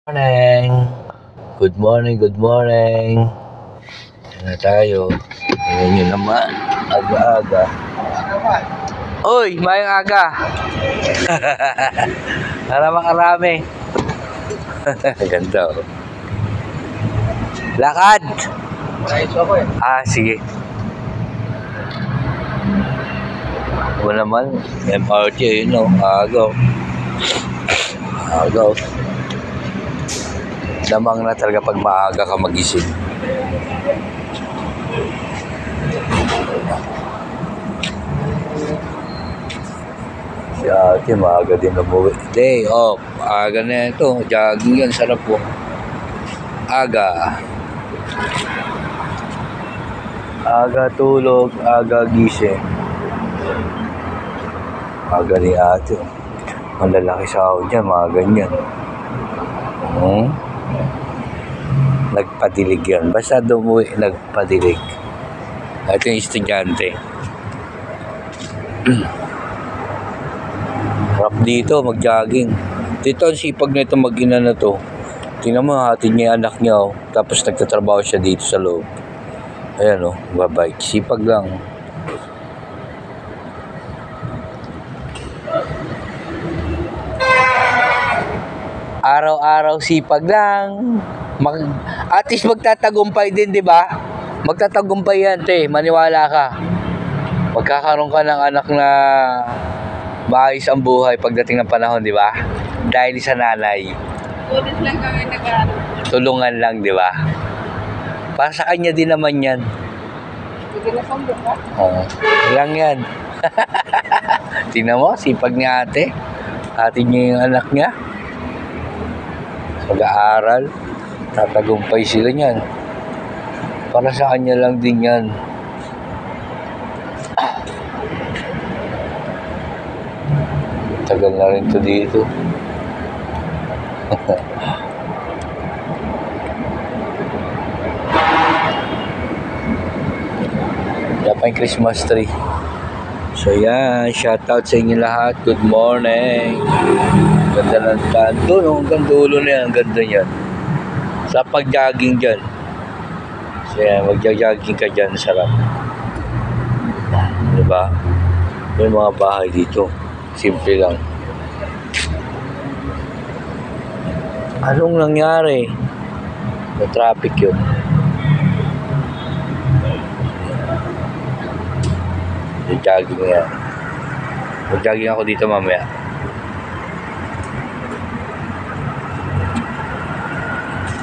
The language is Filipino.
Morning! Good morning, good morning! Yan na tayo. Tingnan nyo naman. Aga-aga. Uy! Mayang aga! Para makarami. Ganda oh. Lakad! Sige. Ako naman. MRT yun oh. Agaw. Agaw. Lamang na talaga pag maaga ka magising. Si ate maaga din umuwi. Day off. Aga na ito. Jogging yan. Sarap po. Aga. Aga tulog. Aga gising. Aga ni ate. Malalaki sahod niya. Mga ganyan. Nagpadilig yan. Basta dumuwi, nagpadilig. Ito yung estudyante. Harap dito, mag-jogging. Dito, ang sipag na ito mag-ina na to. Tingnan mo, hatid niya yung anak niya. Oh. Tapos nagtatrabaho siya dito sa loob. Ayan o, babike. Sipag lang. Araw-araw sipag lang. At least magtatagumpay din, di ba? Magtatagumpay yan, te. Maniwala ka. Magkakaroon ka ng anak na maayos ang buhay pagdating ng panahon, di ba? Dahil sa nanay. Tulad lang kami nag-aaral. Tulungan lang, di ba? Para sa kanya din naman yan. Hindi na sambok ka? Oo. Lang yan. Tingnan mo, sipag ni ate. Hatid niya yung anak niya. Mag-aaral. Tatagumpay sila niyan. Para sa kanya lang din yan. Tagal na rin to dito. Wala pa yung Christmas tree. So yan, shoutout sa inyo lahat. Good morning. Ganda ng tanto, no? Hanggang dulo na yan. Ganda yan. Sa pag-jogging dyan. So yan, mag-jogging ka dyan. Sarap. Diba? May mga bahay dito. Simple lang. Anong nangyari? May traffic yun. Jogging yan. Mag-jogging ako dito mamaya.